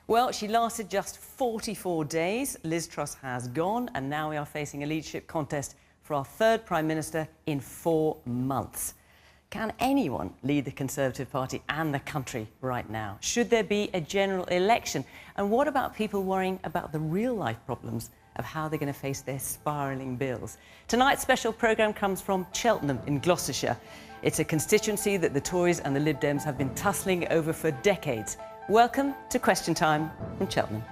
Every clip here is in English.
Well, she lasted just 44 days. Liz Truss has gone, and now we are facing a leadership contest for our third Prime Minister in 4 months. Can anyone lead the Conservative Party and the country right now? Should there be a general election? And what about people worrying about the real-life problems of how they're going to face their spiralling bills? Tonight's special programme comes from Cheltenham in Gloucestershire. It's a constituency that the Tories and the Lib Dems have been tussling over for decades. Welcome to Question Time from Cheltenham.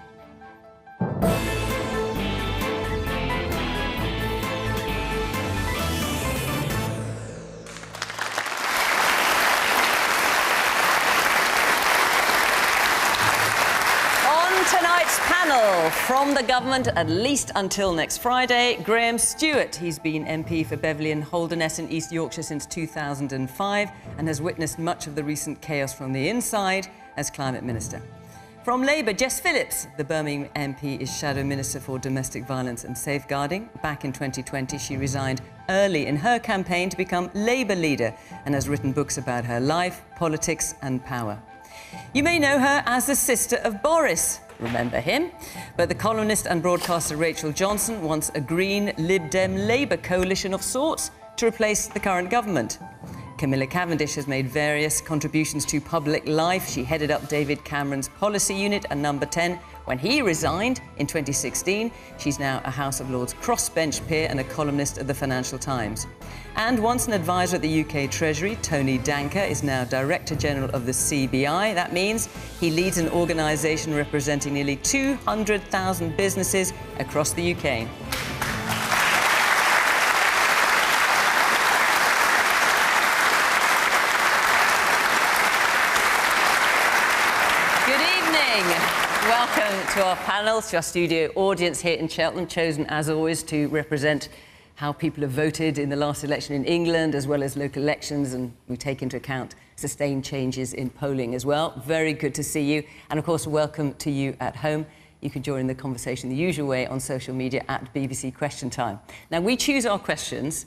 Tonight's panel, from the government at least until next Friday, Graham Stuart. He's been MP for Beverley and Holderness in East Yorkshire since 2005 and has witnessed much of the recent chaos from the inside as Climate Minister. From Labour, Jess Phillips, the Birmingham MP, is Shadow Minister for Domestic Violence and Safeguarding. Back in 2020, she resigned early in her campaign to become Labour leader and has written books about her life, politics and power. You may know her as the sister of Boris. Remember him? But the columnist and broadcaster Rachel Johnson wants a Green Lib Dem Labour coalition of sorts to replace the current government. Camilla Cavendish has made various contributions to public life. She headed up David Cameron's policy unit and Number 10 when he resigned in 2016. She's now a House of Lords crossbench peer and a columnist at the Financial Times. And once an advisor at the UK Treasury, Tony Danker is now Director General of the CBI. That means he leads an organisation representing nearly 200,000 businesses across the UK. Welcome to our panel, to our studio audience here in Cheltenham, chosen as always to represent how people have voted in the last election in England, as well as local elections, and we take into account sustained changes in polling as well. Very good to see you, and of course welcome to you at home. You can join the conversation the usual way on social media at BBC Question Time. Now, we choose our questions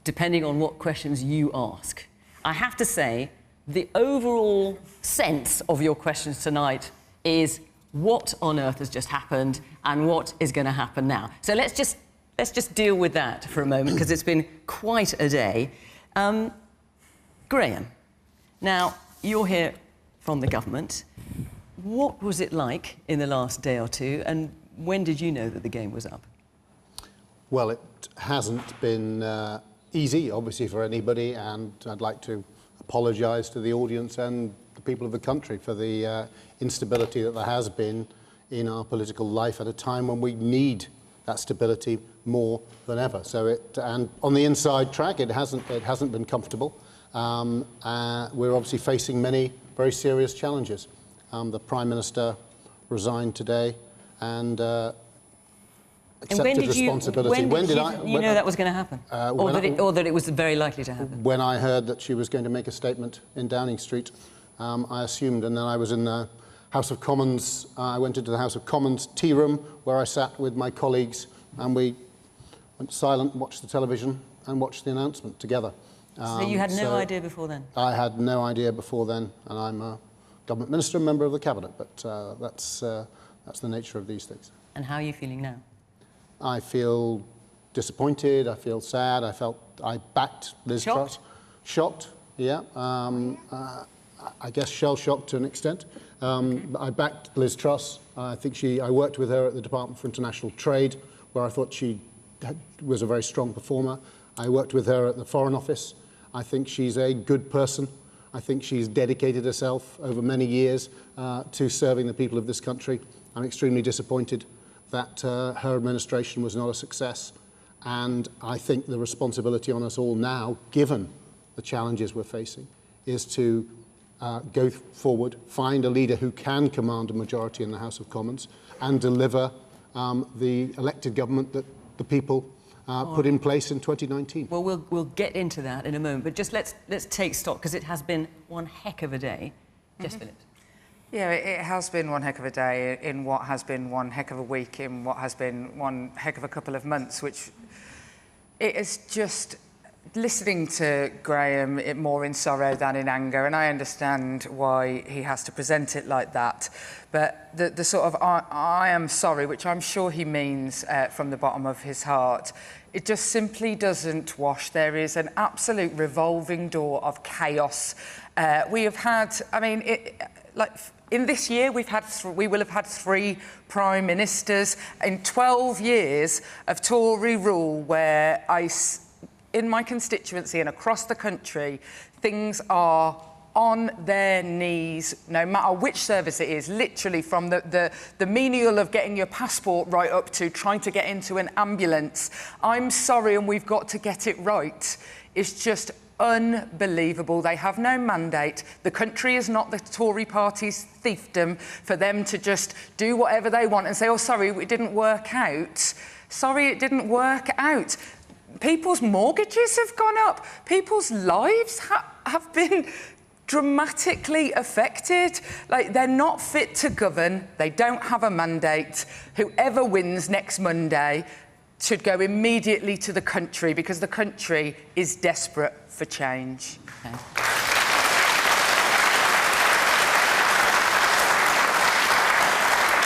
depending on what questions you ask. I have to say, the overall sense of your questions tonight is what on earth has just happened and what is going to happen now. So let's just deal with that for a moment, because it's been quite a day. Graham, now you're here from the government. What was it like in the last day or two, and when did you know that the game was up? Well, it hasn't been easy, obviously, for anybody, and I'd like to apologise to the audience and the people of the country for the instability that there has been in our political life at a time when we need that stability more than ever. So and on the inside track, it hasn't been comfortable. We're obviously facing many very serious challenges. The Prime Minister resigned today and accepted responsibility. When did you know that was going to happen? Or that it was very likely to happen? When I heard that she was going to make a statement in Downing Street, I assumed, and then I was in the House of Commons. I went into the House of Commons tea room where I sat with my colleagues, and we went silent, watched the television and watched the announcement together. So you had no idea before then? I had no idea before then, and I'm a government minister and member of the cabinet, but that's the nature of these things. And how are you feeling now? I feel disappointed, I feel sad, I backed Liz Truss. Shocked, yeah. I guess shell-shocked to an extent. I backed Liz Truss. I worked with her at the Department for International Trade, where I thought she was a very strong performer. I worked with her at the Foreign Office. I think she's a good person. I think she's dedicated herself over many years to serving the people of this country. I'm extremely disappointed that her administration was not a success. And I think the responsibility on us all now, given the challenges we're facing, is to go forward, find a leader who can command a majority in the House of Commons and deliver the elected government that the people put in place in 2019. Well, we'll get into that in a moment, but just let's take stock, because it has been one heck of a day. Jess Phillips. Yeah, it has been one heck of a day in what has been one heck of a week, in what has been one heck of a couple of months, which it is just listening to Graham more in sorrow than in anger, and I understand why he has to present it like that. But the sort of I am sorry, which I'm sure he means from the bottom of his heart, it just simply doesn't wash. There is an absolute revolving door of chaos. We have had, I mean, in this year, we will have had 3 prime ministers in 12 years of Tory rule, where in my constituency and across the country, things are on their knees, no matter which service it is, literally from the menial of getting your passport right up to trying to get into an ambulance. I'm sorry, and we've got to get it right. It's just unbelievable. They have no mandate. The country is not the Tory party's fiefdom for them to just do whatever they want and say, oh, sorry, it didn't work out. Sorry, it didn't work out. People's mortgages have gone up. People's lives have been dramatically affected. Like, they're not fit to govern. They don't have a mandate. Whoever wins next Monday should go immediately to the country, because the country is desperate for change. Okay.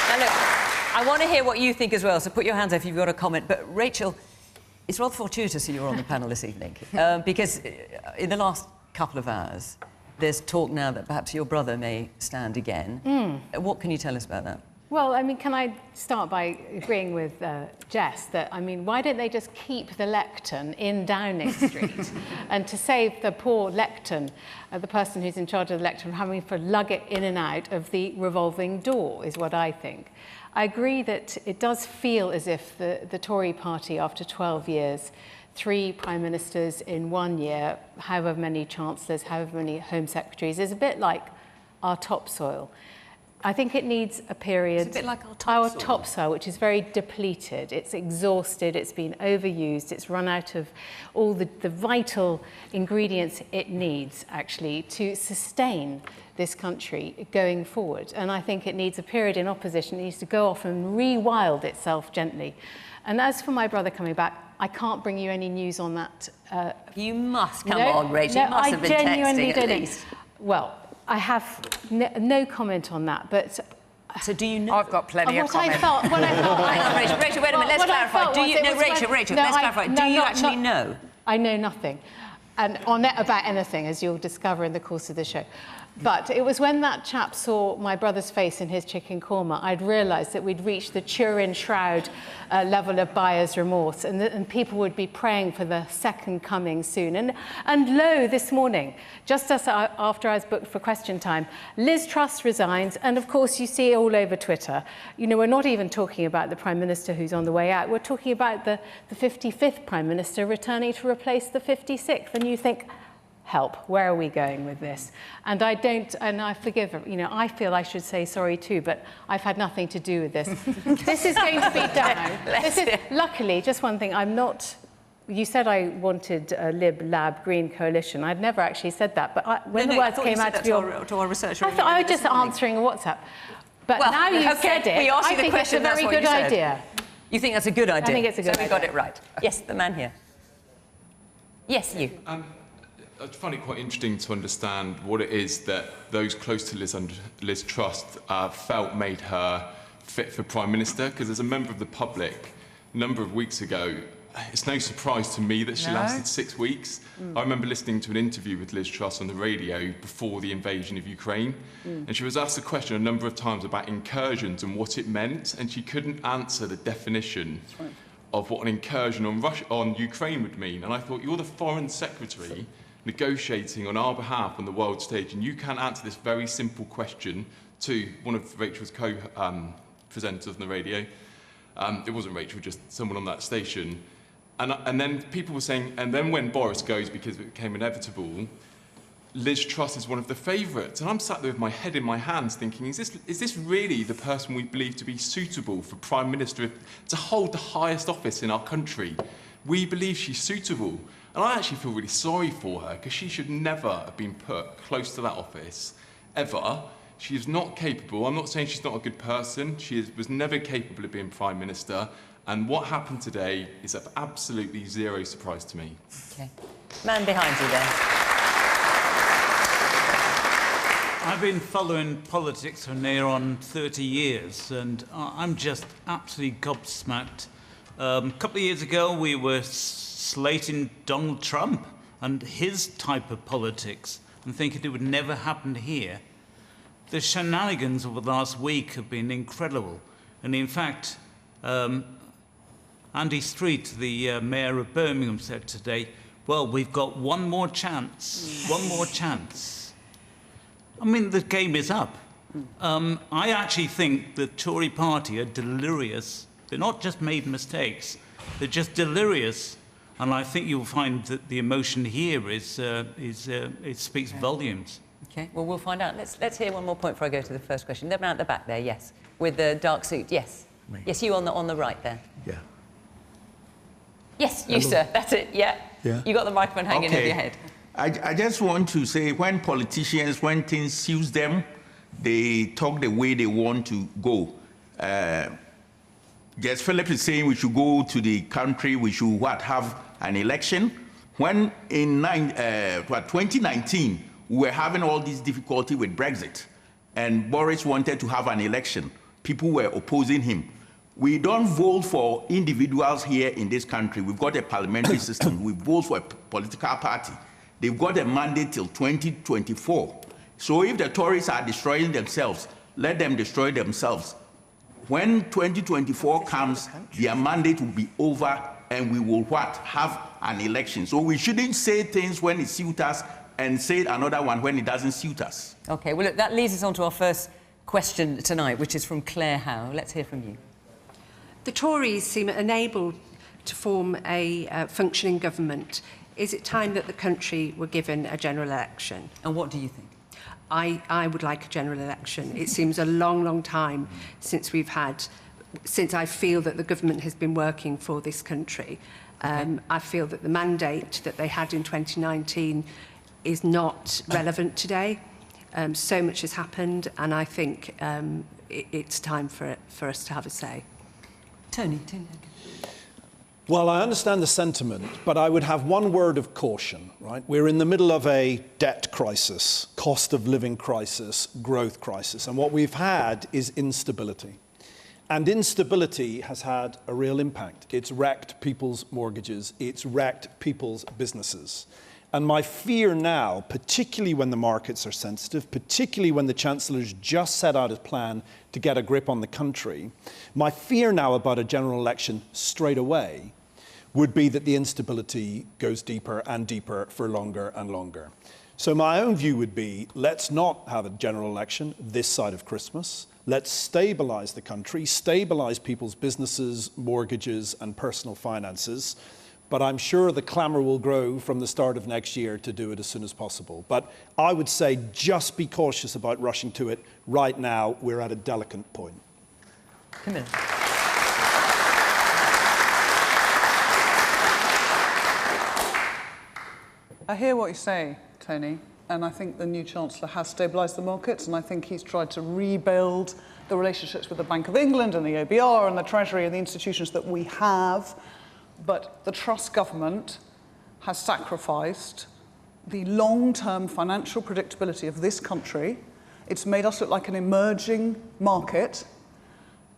Now look, I want to hear what you think as well, so put your hands up if you've got a comment. But Rachel, it's rather fortuitous that you're on the panel this evening, because in the last couple of hours, there's talk now that perhaps your brother may stand again. What can you tell us about that? Well, I mean, can I start by agreeing with Jess that, I mean, why don't they just keep the lectern in Downing Street and to save the poor lectern, the person who's in charge of the lectern, having to lug it in and out of the revolving door is what I think. I agree that it does feel as if the Tory party, after 12 years, 3 prime ministers in 1 year, however many chancellors, however many home secretaries, is a bit like our topsoil. I think it needs a period... It's a bit like our topsoil. Our topsoil, which is very depleted. It's exhausted, it's been overused, it's run out of all the vital ingredients it needs, actually, to sustain this country going forward. And I think it needs a period in opposition. It needs to go off and rewild itself gently. And as for my brother coming back, I can't bring you any news on that. You must, come on, Rachel. No, you must have been texting at least. Well, I have no comment on that, but... So do you know? I've got plenty of comments. What I felt... Rachel, wait a minute, let's clarify. Do you... No, Rachel, let's clarify. Do you actually know? I know nothing. And about anything, as you'll discover in the course of the show. But it was when that chap saw my brother's face in his chicken korma, I'd realised that we'd reached the Turin shroud level of buyer's remorse, and people would be praying for the second coming soon. And lo, this morning, just after I was booked for question time, Liz Truss resigns, and of course you see all over Twitter. You know, we're not even talking about the Prime Minister who's on the way out. We're talking about the 55th Prime Minister returning to replace the 56th, and you think, help, where are we going with this? And I forgive, you know, I feel I should say sorry too, but I've had nothing to do with this. This is going to be done. Luckily, just one thing, I'm not, you said I wanted a Lib Lab Green coalition. I'd never actually said that, but when the words came out to our researcher, I thought I was just answering a WhatsApp. But well, now you said it, I think it's a very good idea. You think that's a good idea? I think it's a good idea. So we got it right. Yes, the man here. Yes, you. I find it quite interesting to understand what it is that those close to Liz Truss felt made her fit for Prime Minister, because as a member of the public, a number of weeks ago, it's no surprise to me that she lasted 6 weeks. I remember listening to an interview with Liz Truss on the radio before the invasion of Ukraine, and she was asked a question a number of times about incursions and what it meant, and she couldn't answer the definition of what an incursion on Ukraine would mean. And I thought, you're the Foreign Secretary negotiating on our behalf on the world stage, and you can't answer this very simple question to one of Rachel's co-presenters on the radio. It wasn't Rachel, just someone on that station. And then people were saying, and then when Boris goes, because it became inevitable, Liz Truss is one of the favourites. And I'm sat there with my head in my hands thinking, is this really the person we believe to be suitable for Prime Minister to hold the highest office in our country? We believe she's suitable. And I actually feel really sorry for her, because she should never have been put close to that office, ever. She is not capable. I'm not saying she's not a good person. She was never capable of being Prime Minister. And what happened today is of absolutely zero surprise to me. Okay. Man behind you there. I've been following politics for near on 30 years, and I'm just absolutely gobsmacked. A couple of years ago, we were slating Donald Trump and his type of politics and thinking it would never happen here. The shenanigans over the last week have been incredible. And in fact, Andy Street, the mayor of Birmingham, said today, well, we've got one more chance, one more chance. I mean, the game is up. I actually think the Tory party are delirious. They're not just made mistakes, they're just delirious. And I think you'll find that the emotion here it speaks volumes. Okay, well, we'll find out. Let's hear one more point before I go to the first question. The man at the back there, yes. With the dark suit, yes. Me. Yes, you on the right there. Yeah. Yes, you, sir. That's it, yeah. You got the microphone hanging over your head. I just want to say, when politicians, when things suits them, they talk the way they want to go. Jess Phillips is saying we should go to the country, we should have an election. When in 2019, we were having all this difficulty with Brexit, and Boris wanted to have an election. People were opposing him. We don't vote for individuals here in this country. We've got a parliamentary system. We vote for a political party. They've got a mandate till 2024. So if the Tories are destroying themselves, let them destroy themselves. When 2024 comes, their mandate will be over, and we will have an election. So we shouldn't say things when it suits us and say another one when it doesn't suit us. OK, well, look, that leads us on to our first question tonight, which is from Claire Howe. Let's hear from you. The Tories seem unable to form a functioning government. Is it time that the country were given a general election? And what do you think? I would like a general election. It seems a long, long time since I feel that the government has been working for this country. I feel that the mandate that they had in 2019 is not relevant today. So much has happened, and I think it's time for us to have a say. Tony. Well, I understand the sentiment, but I would have one word of caution, right? We're in the middle of a debt crisis, cost of living crisis, growth crisis, and what we've had is instability. And instability has had a real impact. It's wrecked people's mortgages, it's wrecked people's businesses. And my fear now, particularly when the markets are sensitive, particularly when the Chancellor's just set out his plan to get a grip on the country, my fear now about a general election straight away would be that the instability goes deeper and deeper for longer and longer. So my own view would be, let's not have a general election this side of Christmas. Let's stabilise the country, stabilise people's businesses, mortgages and personal finances. But I'm sure the clamour will grow from the start of next year to do it as soon as possible. But I would say just be cautious about rushing to it. Right now, we're at a delicate point. Camilla. I hear what you say, Tony, and I think the new Chancellor has stabilised the markets, and I think he's tried to rebuild the relationships with the Bank of England and the OBR and the Treasury and the institutions that we have. But the Truss government has sacrificed the long-term financial predictability of this country. It's made us look like an emerging market.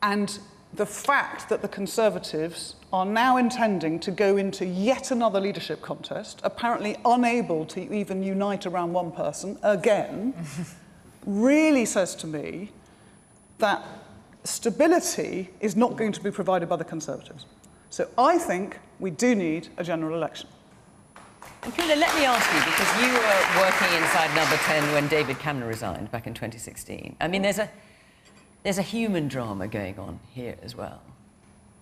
And the fact that the Conservatives are now intending to go into yet another leadership contest, apparently unable to even unite around one person again, really says to me that stability is not going to be provided by the Conservatives. So I think we do need a general election. Camilla, let me ask you, because you were working inside Number 10 when David Cameron resigned back in 2016. I mean, there's a human drama going on here as well.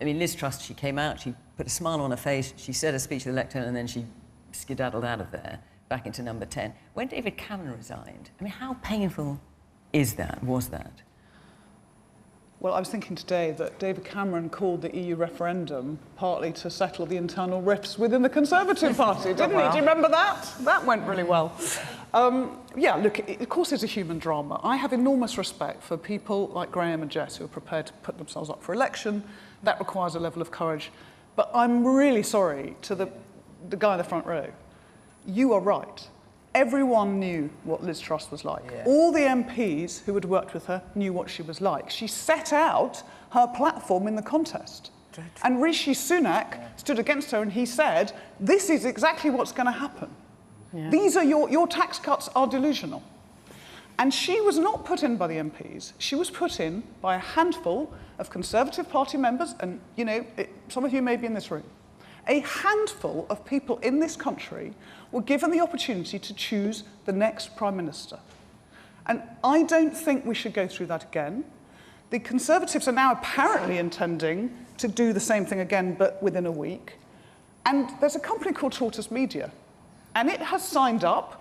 I mean, Liz Truss, she came out, she put a smile on her face, she said a speech to the lectern, and then she skedaddled out of there, back into Number 10. When David Cameron resigned, I mean, how painful was that? Well, I was thinking today that David Cameron called the EU referendum partly to settle the internal rifts within the Conservative Party, didn't he? Do you remember that? That went really well. Yeah, look, of course it's a human drama. I have enormous respect for people like Graham and Jess who are prepared to put themselves up for election. That requires a level of courage. But I'm really sorry to the guy in the front row you are right. Everyone knew what Liz Truss was like. Yeah. All the MPs who had worked with her knew what she was like. She set out her platform in the contest. Dreadful. And Rishi Sunak stood against her and he said, this is exactly what's going to happen. Yeah. These are your tax cuts are delusional. And she was not put in by the MPs. She was put in by a handful of Conservative Party members, and, you know, some of you may be in this room. A handful of people in this country were given the opportunity to choose the next Prime Minister. And I don't think we should go through that again. The Conservatives are now apparently intending to do the same thing again, but within a week. And there's a company called Tortoise Media, and it has signed up,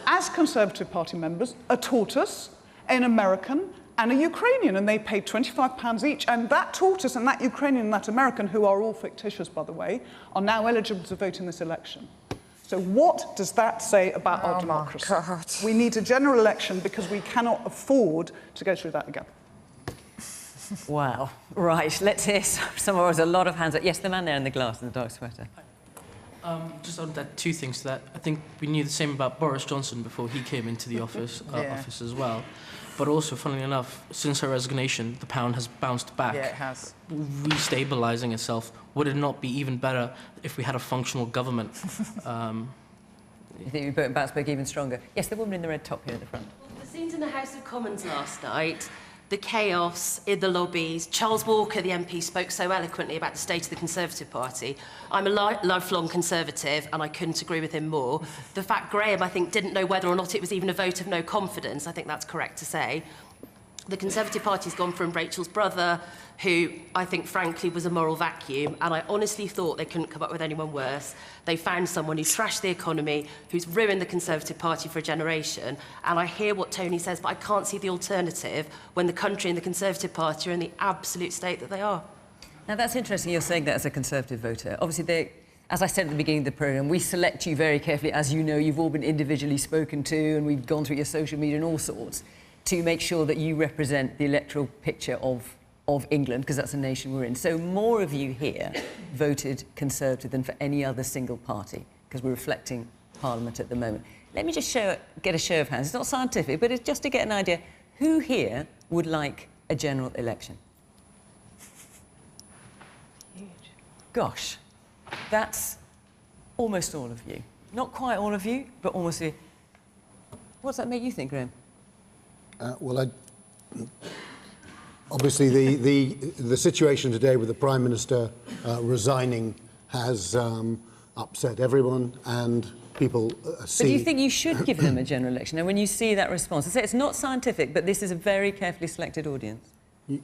as Conservative Party members, a tortoise, an American, and a Ukrainian, and they paid £25 each. And that tortoise and that Ukrainian and that American, who are all fictitious, by the way, are now eligible to vote in this election. So what does that say about our democracy? God. We need a general election because we cannot afford to go through that again. Wow. Right, let's hear some more. There's a lot of hands up. Yes, the man there in the glass and the dark sweater. Just on that, two things to that. I think we knew the same about Boris Johnson before he came into the office as well. But also, funnily enough, since her resignation, the pound has bounced back. Yeah, it has. Restabilising itself. Would it not be even better if we had a functional government? You think we'd bounce back even stronger? Yes, the woman in the red top here at the front. Well, the scenes in the House of Commons last night, the chaos in the lobbies. Charles Walker, the MP, spoke so eloquently about the state of the Conservative Party. I'm a lifelong Conservative, and I couldn't agree with him more. The fact Graham, I think, didn't know whether or not it was even a vote of no confidence, I think that's correct to say. The Conservative Party's gone from Rachel's brother, who I think, frankly, was a moral vacuum, and I honestly thought they couldn't come up with anyone worse. They found someone who trashed the economy, who's ruined the Conservative Party for a generation, and I hear what Tony says, but I can't see the alternative when the country and the Conservative Party are in the absolute state that they are. Now, that's interesting you're saying that as a Conservative voter. Obviously, as I said at the beginning of the programme, we select you very carefully. As you know, you've all been individually spoken to, and we've gone through your social media and all sorts, to make sure that you represent the electoral picture of England, because that's the nation we're in. So more of you here voted Conservative than for any other single party, because we're reflecting Parliament at the moment. Let me just get a show of hands. It's not scientific, but it's just to get an idea. Who here would like a general election? Huge. Gosh, that's almost all of you. Not quite all of you, but almost all of you. What does that make you think, Graham? Obviously, the situation today with the Prime Minister resigning has upset everyone, and people see... But do you think you should give them a general election? And when you see that response, I say it's not scientific, but this is a very carefully selected audience.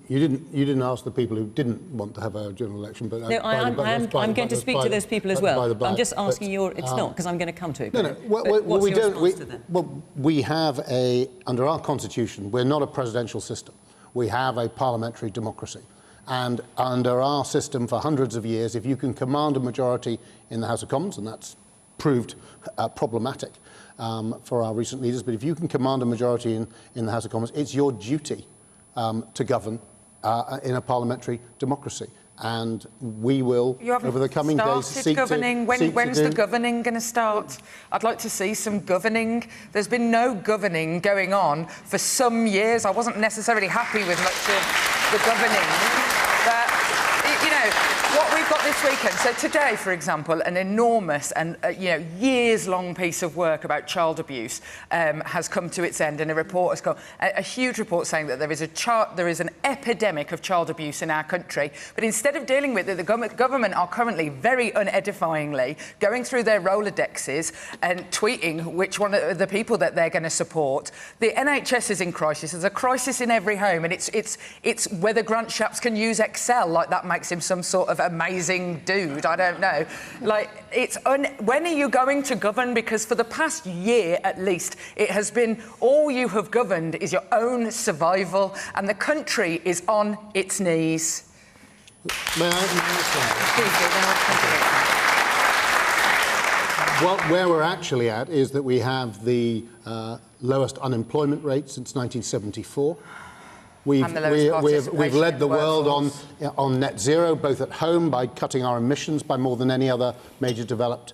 You didn't ask the people who didn't want to have a general election, but... No, I'm going to speak to those people as well. I'm just asking your... It's not, because I'm going to come to it. No, no. What's your response to that? Well, we have under our constitution, we're not a presidential system. We have a parliamentary democracy. And under our system for hundreds of years, if you can command a majority in the House of Commons, and that's proved problematic for our recent leaders, but if you can command a majority in the House of Commons, it's your duty to govern in a parliamentary democracy. And we will, over the coming days, seek governing. When's the governing going to start? I'd like to see some governing. There's been no governing going on for some years. I wasn't necessarily happy with much of the governing. But, you know, what we've got this weekend... So today, for example, an enormous and, years-long piece of work about child abuse has come to its end, and a report has come... A huge report saying that there is an epidemic of child abuse in our country, but instead of dealing with it, the government are currently, very unedifyingly, going through their Rolodexes and tweeting which one of the people that they're going to support. The NHS is in crisis. There's a crisis in every home, and it's whether Grant Shapps can use Excel, like that makes him some sort of amazing dude. I don't know. Like, when are you going to govern? Because for the past year, at least, it has been all you have governed is your own survival, and the country is on its knees. May I Well, where we're actually at is that we have the lowest unemployment rate since 1974. We've led the world on net zero, both at home by cutting our emissions by more than any other major developed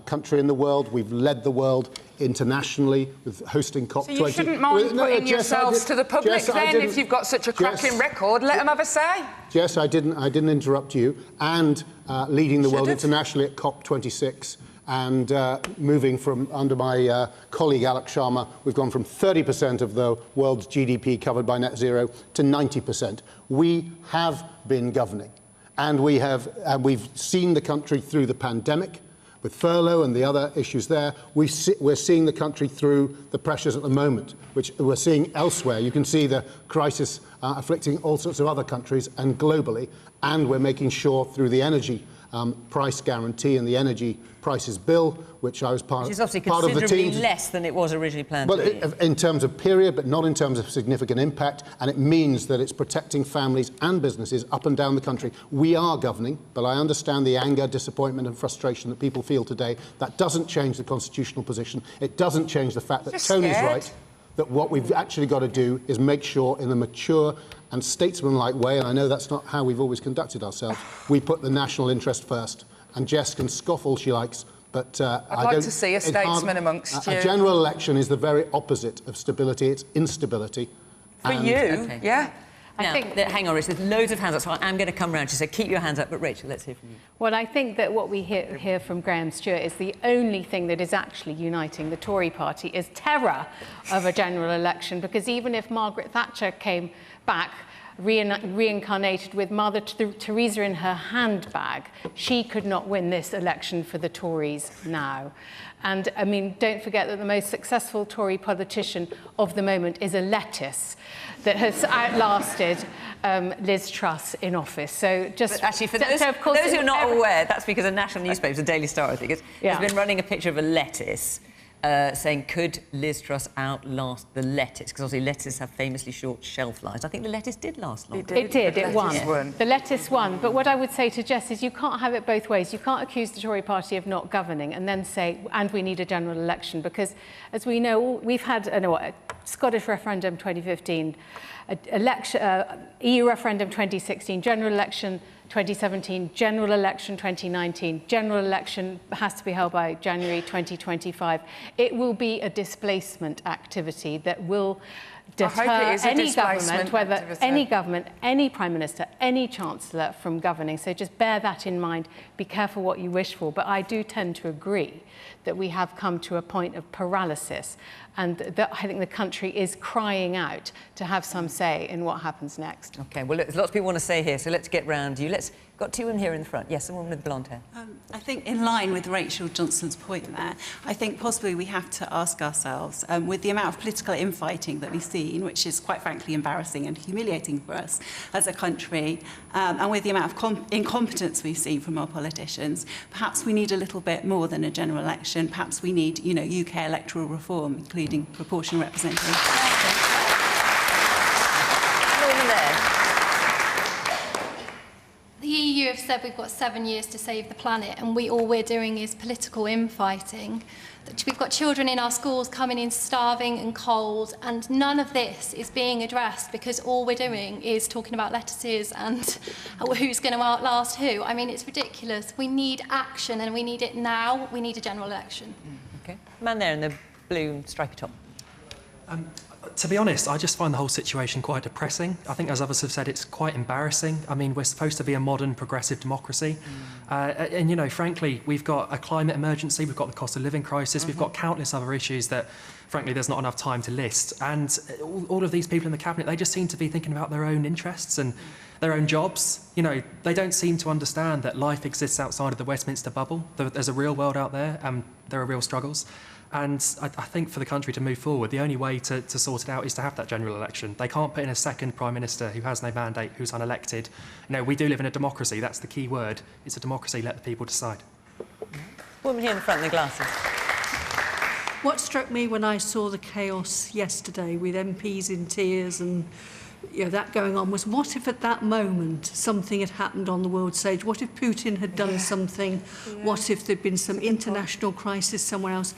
country in the world. We've led the world internationally with hosting COP20. So you shouldn't mind putting yourselves to the public Jess, then, if you've got such a cracking record. Let them have a say. Jess, I didn't interrupt you. And leading the world internationally at COP26 and moving from, under my colleague Alex Sharma, we've gone from 30% of the world's GDP covered by net zero to 90%. We have been governing. And we've seen the country through the pandemic, with furlough and the other issues there. We're seeing the country through the pressures at the moment, which we're seeing elsewhere. You can see the crisis afflicting all sorts of other countries and globally, and we're making sure through the energy price guarantee and the energy prices bill, which I was part of the team. Which is obviously considerably less than it was originally planned to be. In terms of period, but not in terms of significant impact, and it means that it's protecting families and businesses up and down the country. We are governing, but I understand the anger, disappointment and frustration that people feel today. That doesn't change the constitutional position. It doesn't change the fact that Tony's right, that what we've actually got to do is make sure in a mature and statesmanlike way, and I know that's not how we've always conducted ourselves, we put the national interest first. And Jess can scoff all she likes, but I'd like to see a statesman amongst you. A general election is the very opposite of stability. It's instability. For you, yeah. I think that, hang on, Rich, there's loads of hands up, so I'm going to come round to say keep your hands up, but Rachel, let's hear from you. Well, I think that what we hear from Graham Stuart is the only thing that is actually uniting the Tory party is terror of a general election, because even if Margaret Thatcher came back reincarnated with Mother Teresa in her handbag, she could not win this election for the Tories now. And, I mean, don't forget that the most successful Tory politician of the moment is a lettuce that has outlasted Liz Truss in office. So just... But actually, for those who are not aware, that's because a national newspaper, the Daily Star, I think, has been running a picture of a lettuce saying, could Liz Truss outlast the lettuce? Because obviously lettuce have famously short shelf lives. I think the lettuce did last long. It won. The lettuce won. But what I would say to Jess is you can't have it both ways. You can't accuse the Tory party of not governing and then say, and we need a general election, because as we know, we've had a Scottish referendum 2015, EU referendum 2016, general election 2017, general election 2019, general election has to be held by January 2025. It will be a displacement activity that will deter any government, whether any government, any Prime Minister, any Chancellor from governing. So just bear that in mind. Be careful what you wish for. But I do tend to agree that we have come to a point of paralysis, and that I think the country is crying out to have some say in what happens next. OK, well, there's lots of people want to say here, so let's get round you. Got two in here in the front. Yes, someone with blonde hair. I think in line with Rachel Johnson's point there, I think possibly we have to ask ourselves, with the amount of political infighting that we've seen, which is quite frankly embarrassing and humiliating for us as a country, and with the amount of incompetence we've seen from our politicians, perhaps we need a little bit more than a general election. Perhaps we need, UK electoral reform, including proportional representation. The EU have said we've got 7 years to save the planet, and all we're doing is political infighting. We've got children in our schools coming in starving and cold, and none of this is being addressed because all we're doing is talking about lettuces and who's going to outlast who. I mean, it's ridiculous. We need action, and we need it now. We need a general election. OK. Man there in the blue stripy top. To be honest, I just find the whole situation quite depressing. I think, as others have said, it's quite embarrassing. I mean, we're supposed to be a modern, progressive democracy. And, frankly, we've got a climate emergency, we've got the cost of living crisis, we've got countless other issues that, frankly, there's not enough time to list. And all of these people in the Cabinet, they just seem to be thinking about their own interests and their own jobs. They don't seem to understand that life exists outside of the Westminster bubble. There's a real world out there, and there are real struggles. And I think for the country to move forward, the only way to sort it out is to have that general election. They can't put in a second Prime Minister who has no mandate, who's unelected. We do live in a democracy. That's the key word. It's a democracy. Let the people decide. Woman here in the front in the glasses. What struck me when I saw the chaos yesterday with MPs in tears and that going on was, what if at that moment something had happened on the world stage? What if Putin had done something? What if there'd been some international crisis somewhere else?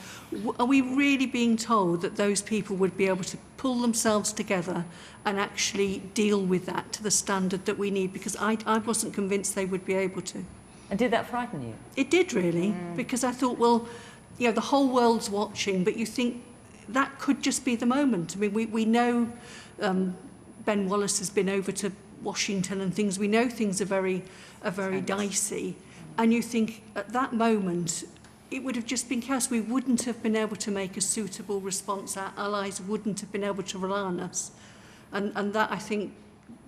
Are we really being told that those people would be able to pull themselves together and actually deal with that to the standard that we need? Because I wasn't convinced they would be able to. And did that frighten you? It did, really, because I thought, well, you know, the whole world's watching, but you think that could just be the moment. I mean, we know Ben Wallace has been over to Washington and things. We know things are very dicey. And you think at that moment, it would have just been chaos. We wouldn't have been able to make a suitable response. Our allies wouldn't have been able to rely on us. And that, I think,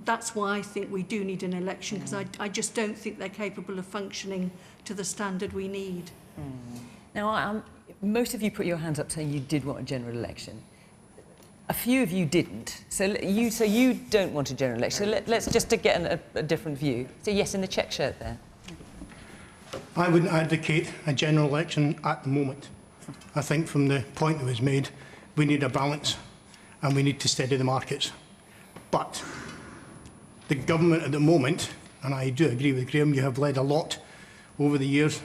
that's why I think we do need an election, because I just don't think they're capable of functioning to the standard we need. Now, most of you put your hands up saying you did want a general election. A few of you didn't. So you don't want a general election. So let's just to get a different view. So yes, in the check shirt there. I wouldn't advocate a general election at the moment. I think from the point that was made, we need a balance and we need to steady the markets. But the government at the moment, and I do agree with Graham, you have led a lot over the years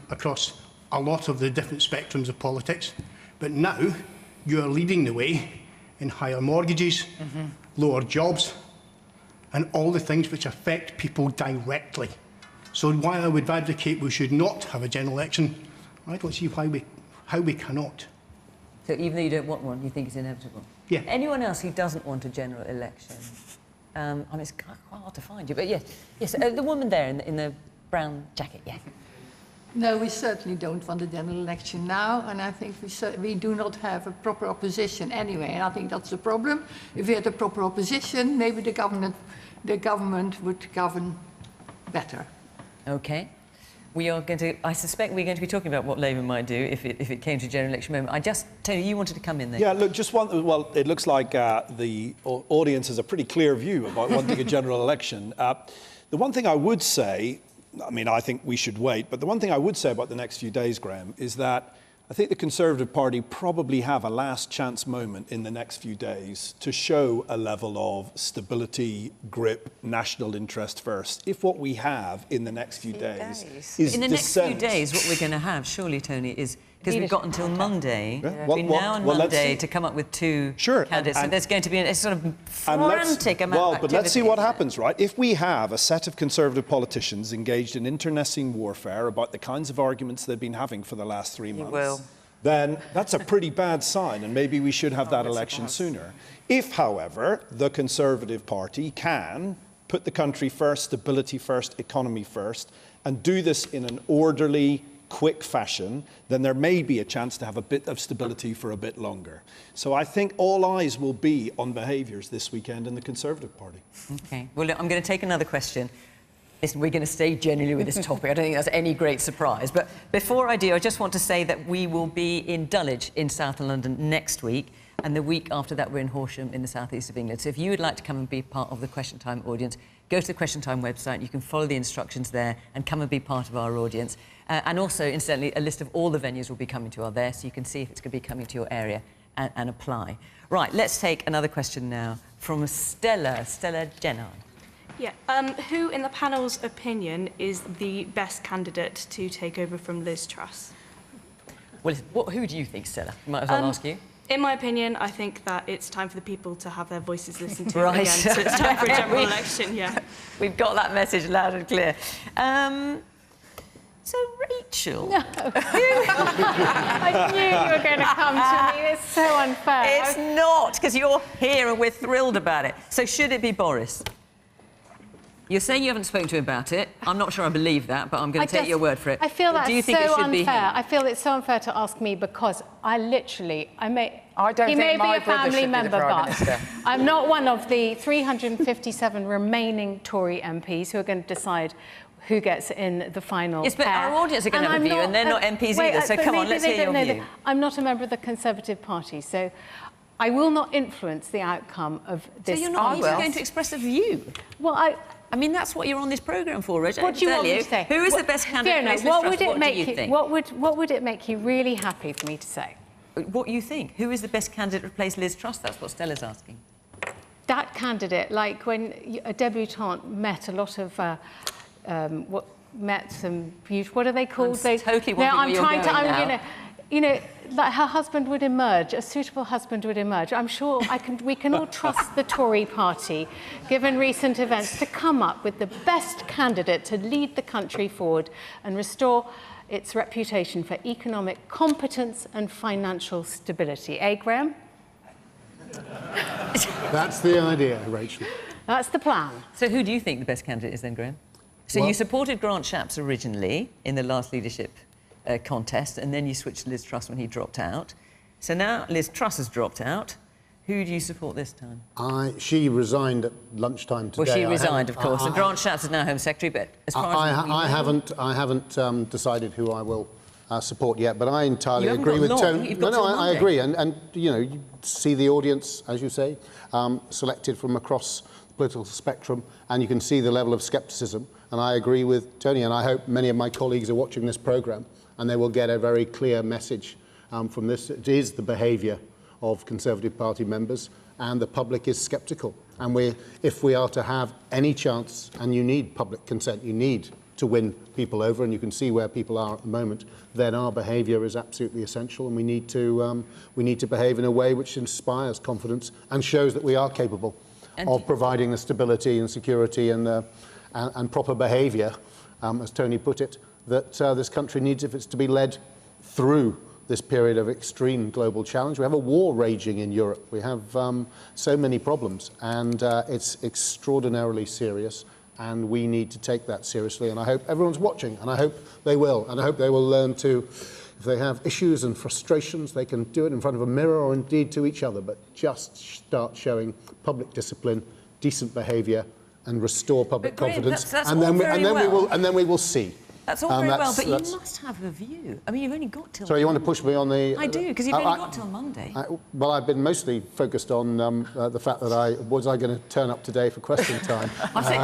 across a lot of the different spectrums of politics, but now you are leading the way in higher mortgages, lower jobs, and all the things which affect people directly. So while I would advocate we should not have a general election, I don't see how we cannot. So even though you don't want one, you think it's inevitable? Yeah. Anyone else who doesn't want a general election? I mean, it's quite hard to find you, but yes, the woman there in the brown jacket, yeah. No, we certainly don't want a general election now, and I think we do not have a proper opposition anyway, and I think that's the problem. If we had a proper opposition, maybe the government would govern better. Okay. I suspect we're going to be talking about what Labour might do if it came to a general election moment. Tony, you wanted to come in there. Yeah, look, well, it looks like the audience has a pretty clear view about wanting a general election. The one thing I would say, I mean, I think we should wait, but the one thing I would say about the next few days, Graham, is that I think the Conservative Party probably have a last chance moment in the next few days to show a level of stability, grip, national interest first. If what we have in the next few days is in the next few days, what we're going to have, surely, Tony, is because we've got until Monday, between now and Monday, to come up with two candidates. So there's going to be a sort of frantic amount of activity. But let's see what happens, right? If we have a set of Conservative politicians engaged in internecine warfare about the kinds of arguments they've been having for the last 3 months, then that's a pretty bad sign, and maybe we should have that election sooner. If, however, the Conservative Party can put the country first, stability first, economy first, and do this in an orderly, quick fashion, then there may be a chance to have a bit of stability for a bit longer. So I think all eyes will be on behaviours this weekend in the Conservative Party. OK. Well, look, I'm going to take another question. Listen, we're going to stay generally with this topic. I don't think that's any great surprise. But before I do, I just want to say that we will be in Dulwich in South London next week. And the week after that, we're in Horsham in the southeast of England. So if you would like to come and be part of the Question Time audience, go to the Question Time website. You can follow the instructions there and come and be part of our audience. And also, incidentally, a list of all the venues will be coming to our there, so you can see if it's going to be coming to your area and apply. Right, let's take another question now from Stella Jennard. Yeah. Who, in the panel's opinion, is the best candidate to take over from Liz Truss? Well, who do you think, Stella? Might as well ask you. In my opinion, I think that it's time for the people to have their voices listened to right. again. So it's time for a general election, yeah. We've got that message loud and clear. So, Rachel... No. I knew you were going to come to me. It's so unfair. It's not, because you're here and we're thrilled about it. So should it be Boris? You're saying you haven't spoken to him about it. I'm not sure I believe that, but I'm going to take your word for it. I feel that's Do you think so it should unfair. be him? I feel it's so unfair to ask me because he may think my be a family brother should be the member, Prime but Minister. I'm not one of the 357 remaining Tory MPs who are going to decide who gets in the final Yes, but pair. our audience are going to have a view, and they're not MPs either, so come on, let's hear your view. I'm not a member of the Conservative Party, so I will not influence the outcome of this. So you're not even going to express a view? Well, I mean, that's what you're on this programme for, Reg. What do you want me to say? Who is the best candidate? Fiona, what would it make you really happy for me to say? What you think? Who is the best candidate to replace Liz Truss? That's what Stella's asking. That candidate, like when a debutante met a lot of met some beautiful. What are they called? I'm totally wondering where you're going now. You know, that her husband would emerge, a suitable husband would emerge. I'm sure we can all trust the Tory party, given recent events, to come up with the best candidate to lead the country forward and restore its reputation for economic competence and financial stability. Eh, Graham? That's the idea, Rachel. That's the plan. So who do you think the best candidate is then, Graham? So you supported Grant Shapps originally in the last leadership contest, and then you switched to Liz Truss when he dropped out. So now Liz Truss has dropped out. Who do you support this time? She resigned at lunchtime today. Well, she resigned, of course, and Grant Shapps is now Home Secretary, but as far as I haven't decided who I will support yet, but I entirely You haven't agree got with long. Tony. You've got No, till I Monday. agree, and you know, you see the audience, as you say, selected from across the political spectrum, and you can see the level of scepticism. And I agree with Tony, and I hope many of my colleagues are watching this programme, and they will get a very clear message from this. It is the behaviour of Conservative Party members, and the public is sceptical. And if we are to have any chance, and you need public consent, you need to win people over, and you can see where people are at the moment, then our behaviour is absolutely essential, and we need to behave in a way which inspires confidence and shows that we are capable of providing the stability and security and proper behaviour, as Tony put it, that this country needs if it's to be led through this period of extreme global challenge. We have a war raging in Europe. We have so many problems, and it's extraordinarily serious, and we need to take that seriously. And I hope everyone's watching, and I hope they will. And I hope they will learn to, if they have issues and frustrations, they can do it in front of a mirror or indeed to each other, but just start showing public discipline, decent behaviour, and restore public confidence, and then we will see. That's all very well, but you must have a view. I mean, you've only got till... Sorry, you want to push me on the... I do, because you've only got till Monday. Well, I've been mostly focused on the fact that was I going to turn up today for question time? I think,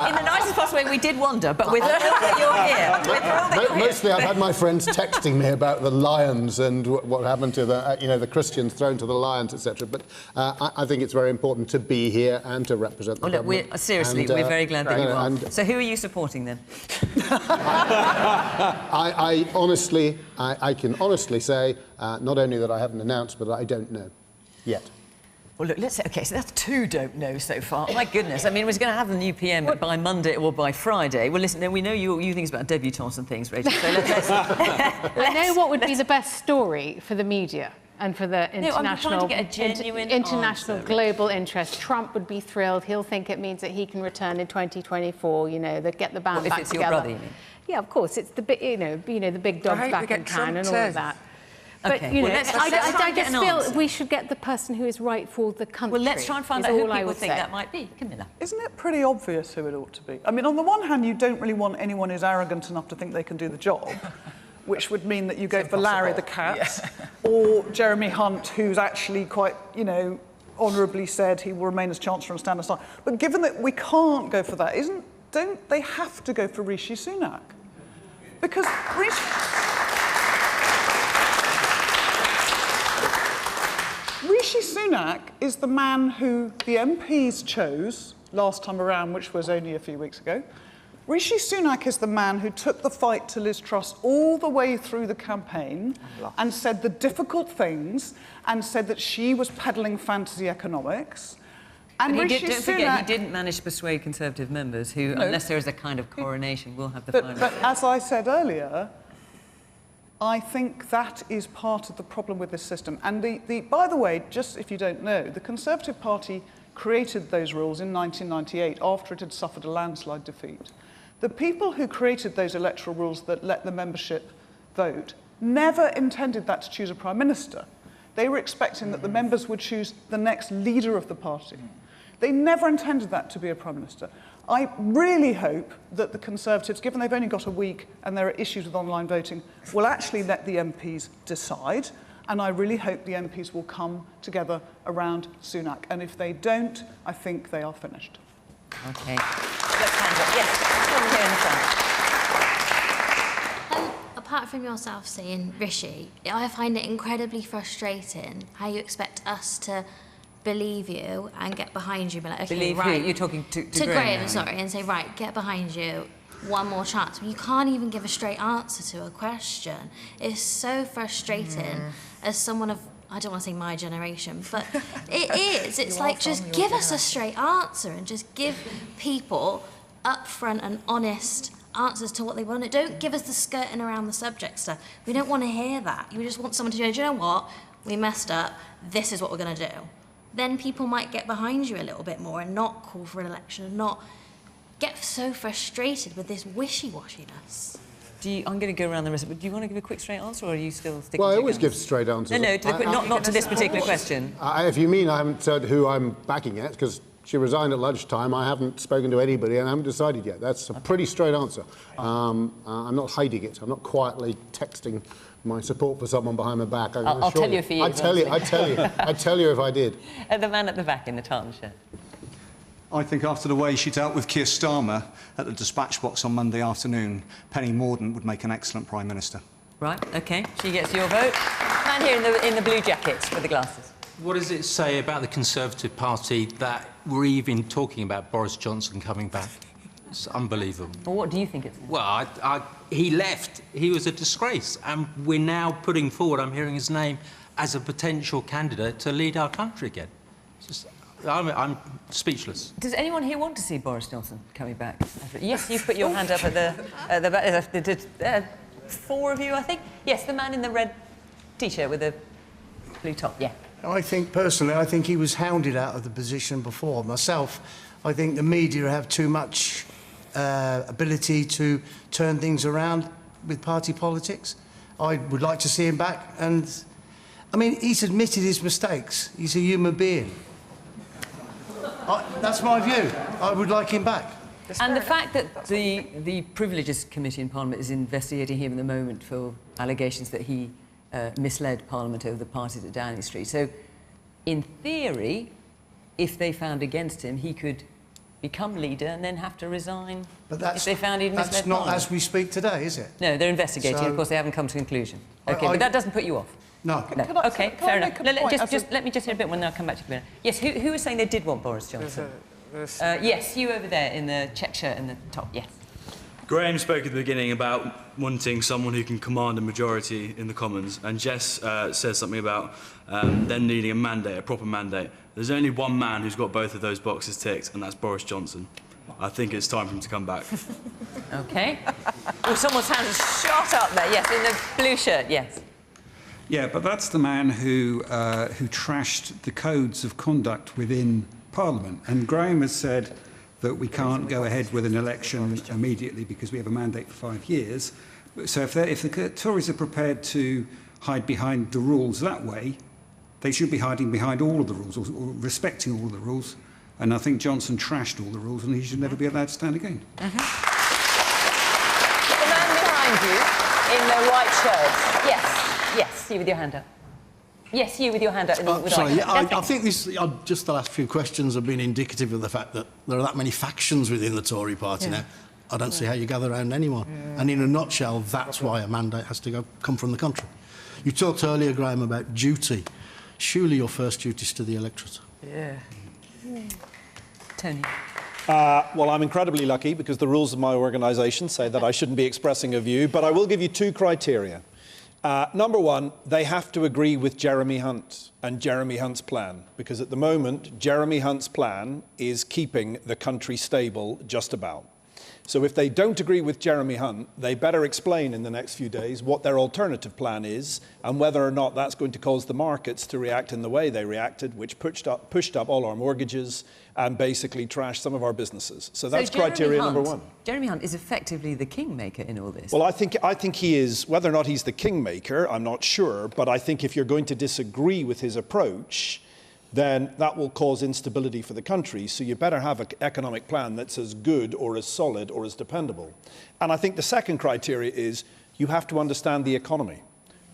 in the nicest possible way, we did wonder, but we're thrilled that you're here. We're thrilled that you're here. Mostly I've had my friends texting me about the lions and what happened to the Christians thrown to the lions, etc. But I think it's very important to be here and to represent the government. Seriously, we're very glad that you are. So who are you supporting then? I can honestly say not only that I haven't announced, but I don't know yet. Well, look, okay, so that's 2 don't know so far. My goodness, I mean, we're going to have the new PM by Monday or by Friday. Well, listen, we know you things about debutantes and things, Rachel, so let's I know what would be the best story for the media and for the international, answer, global interest. Trump would be thrilled. He'll think it means that he can return in 2024. You know, get the band back if it's together. Your brother, you mean? Yeah, of course. It's the big, the big dog back in town and all of that. But Okay. I just feel we should get the person who is right for the country. Well, let's try and find out who people think that might be. Camilla. Isn't it pretty obvious who it ought to be? I mean, on the one hand, you don't really want anyone who's arrogant enough to think they can do the job, which would mean that you go for Larry the cat, or Jeremy Hunt, who's actually quite, honourably said he will remain as Chancellor and stand aside. But given that we can't go for that, don't they have to go for Rishi Sunak? Because Rishi Sunak is the man who the MPs chose last time around, which was only a few weeks ago. Rishi Sunak is the man who took the fight to Liz Truss all the way through the campaign and said the difficult things and said that she was peddling fantasy economics. And But Rishi don't forget, he Sunak, didn't manage to persuade Conservative members who, unless there is a kind of coronation, will have the final but say. as I said earlier, I think that is part of the problem with this system. And by the way, just if you don't know, the Conservative Party created those rules in 1998 after it had suffered a landslide defeat. The people who created those electoral rules that let the membership vote never intended that to choose a prime minister. They were expecting that the members would choose the next leader of the party. They never intended that to be a prime minister. I really hope that the Conservatives, given they've only got a week and there are issues with online voting, will actually let the MPs decide. And I really hope the MPs will come together around Sunak. And if they don't, I think they are finished. OK. Let's hand up. Yes, come here in the front. Apart from yourself saying Rishi, I find it incredibly frustrating how you expect us to believe you and get behind you. Be like, okay, Believe right. who? You're talking to Graham, sorry, and say, right, get behind you. one more chance. You can't even give a straight answer to a question. It's so frustrating as someone of, I don't want to say my generation, but it is. It's like, just give us a straight answer and just give people upfront and honest answers to what they want. Don't give us the skirting around the subject stuff. We don't want to hear that. We just want someone to go, do you know what? We messed up. This is what we're going to do. Then people might get behind you a little bit more and not call for an election and not get so frustrated with this wishy-washiness. I'm going to go around the rest, but do you want to give a quick straight answer, or are you still sticking Well, to I always guns? give straight answers. No, not to this particular question. If you mean I haven't said who I'm backing yet, because she resigned at lunchtime, I haven't spoken to anybody and I haven't decided yet. That's a pretty straight answer. I'm not hiding it. I'm not quietly texting my support for someone behind my back. I'll tell you if he is. I'd tell you if I did. The man at the back in the tartan shirt. I think after the way she dealt with Keir Starmer at the dispatch box on Monday afternoon, Penny Mordaunt would make an excellent Prime Minister. Right, OK. She gets your vote. Man here in the blue jackets with the glasses. What does it say about the Conservative Party that we're even talking about Boris Johnson coming back? It's unbelievable. Well, what do you think it's... Well, he left. He was a disgrace. And we're now putting forward, I'm hearing his name, as a potential candidate to lead our country again. It's just, I'm speechless. Does anyone here want to see Boris Johnson coming back? Yes, you've put your hand up at the back. 4 of you, I think. Yes, the man in the red T-shirt with the blue top, yeah. I think he was hounded out of the position before. Myself, I think the media have too much ability to turn things around with party politics. I would like to see him back, and I mean, he's admitted his mistakes. He's a human being. That's my view. I would like him back. And the fact that the Privileges Committee in Parliament is investigating him at the moment for allegations that he misled Parliament over the parties at Downing Street. So, in theory, if they found against him, he could become leader and then have to resign if they found he'd misled That's not Parliament. as we speak today, is it? No, they're investigating. So, of course, they haven't come to a conclusion. OK, but that doesn't put you off? No. OK, fair enough. Let me just hear a bit when I'll come back to you. Yes, who was saying they did want Boris Johnson? Yes, you over there in the check shirt and the top, yes. Graham spoke at the beginning about wanting someone who can command a majority in the Commons, and Jess says something about them needing a mandate, a proper mandate. There's only one man who's got both of those boxes ticked, and that's Boris Johnson. I think it's time for him to come back. OK. Well, someone's hand is shot up there. Yes, in the blue shirt, yes. Yeah, but that's the man who trashed the codes of conduct within Parliament. And Graham has said that we can't go ahead with an election immediately because we have a mandate for 5 years. So if the Tories are prepared to hide behind the rules that way, they should be hiding behind all of the rules, or respecting all of the rules. And I think Johnson trashed all the rules, and he should never be allowed to stand again. The man behind you in the white shirt. Yes, you with your hand up. Yes, you with your hand up. I think just the last few questions have been indicative of the fact that there are that many factions within the Tory party now. I don't see how you gather around anyone. And in a nutshell, that's why a mandate has to come from the country. You talked earlier, Graham, about duty. Surely your first duty is to the electorate. Yeah. Tony. Well, I'm incredibly lucky because the rules of my organisation say that I shouldn't be expressing a view, but I will give you 2 criteria. Number 1, they have to agree with Jeremy Hunt and Jeremy Hunt's plan, because at the moment, Jeremy Hunt's plan is keeping the country stable just about. So if they don't agree with Jeremy Hunt, they better explain in the next few days what their alternative plan is and whether or not that's going to cause the markets to react in the way they reacted, which pushed up all our mortgages and basically trashed some of our businesses. So that's criteria number 1. Jeremy Hunt is effectively the kingmaker in all this. Well, I think he is. Whether or not he's the kingmaker, I'm not sure. But I think if you're going to disagree with his approach, then that will cause instability for the country. So you better have an economic plan that's as good or as solid or as dependable. And I think the second criteria is you have to understand the economy.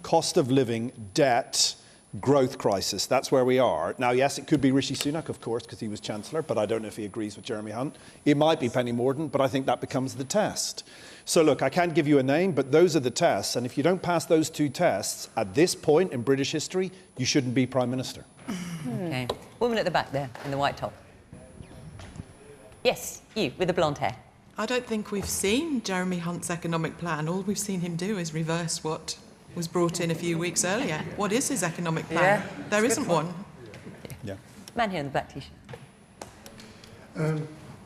Cost of living, debt, growth crisis. That's where we are. Now, yes, it could be Rishi Sunak, of course, because he was Chancellor, but I don't know if he agrees with Jeremy Hunt. It might be Penny Mordaunt, but I think that becomes the test. So, look, I can't give you a name, but those are the tests. And if you don't pass those 2 tests at this point in British history, you shouldn't be Prime Minister. OK. Woman at the back there, in the white top. Yes, you, with the blonde hair. I don't think we've seen Jeremy Hunt's economic plan. All we've seen him do is reverse what was brought in a few weeks earlier. What is his economic plan? Yeah, there isn't one. Yeah. Man here in the back, Tisha.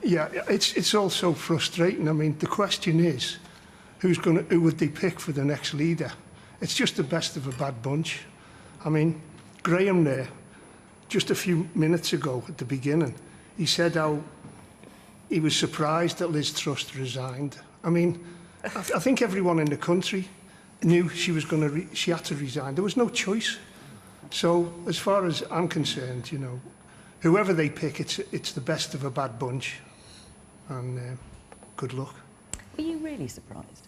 Yeah, it's also frustrating. I mean, the question is, who would they pick for the next leader? It's just the best of a bad bunch. I mean, Graham there, just a few minutes ago at the beginning, he said how he was surprised that Liz Truss resigned. I mean, I think everyone in the country knew she was she had to resign. There was no choice. So, as far as I'm concerned, you know, whoever they pick, it's the best of a bad bunch. And good luck. Were you really surprised?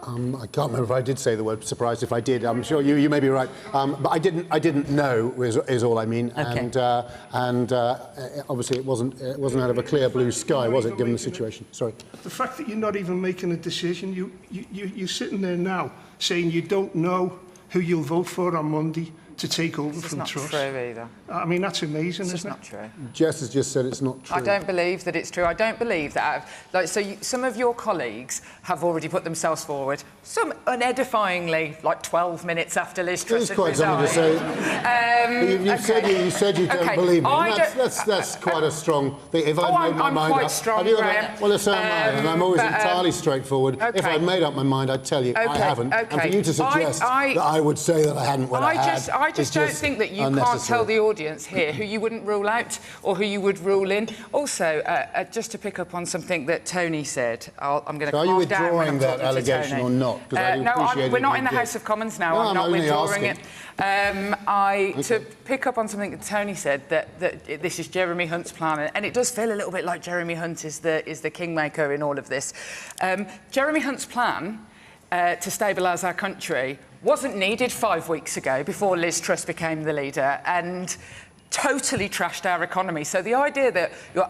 I can't remember if I did say the word surprised. If I did, I'm sure you may be right. But I didn't know is all I mean. Okay. And obviously it wasn't out of a clear blue sky, was it? Given the situation. Sorry. The fact that you're not even making a decision, you're sitting there now saying you don't know who you'll vote for on Monday to take over from Truss. It's not true either. I mean, that's amazing, It's isn't not it? true. Jess has just said it's not true. I don't believe that it's true. I don't believe that. Some of your colleagues have already put themselves forward, some unedifyingly, like 12 minutes after Liz Truss had resigned. It's quite something to say. You said you don't believe me. That's quite a strong thing. If I made my mind quite up, strong, Graham. Well, so am I, and I'm always entirely straightforward. If I'd made up my mind, I'd tell you I haven't. And for you to suggest that I would say that I hadn't when I had, I just don't think that you can't tell the audience here who you wouldn't rule out or who you would rule in. Also, just to pick up on something that Tony said, I'm going to calm down when I'm talking to Tony. Are you withdrawing that allegation or not? No, we're not in the House of Commons now. I'm not withdrawing it. To pick up on something that Tony said, that this is Jeremy Hunt's plan, and it does feel a little bit like Jeremy Hunt is the kingmaker in all of this. Jeremy Hunt's plan to stabilise our country wasn't needed 5 weeks ago before Liz Truss became the leader and totally trashed our economy. So the idea that we're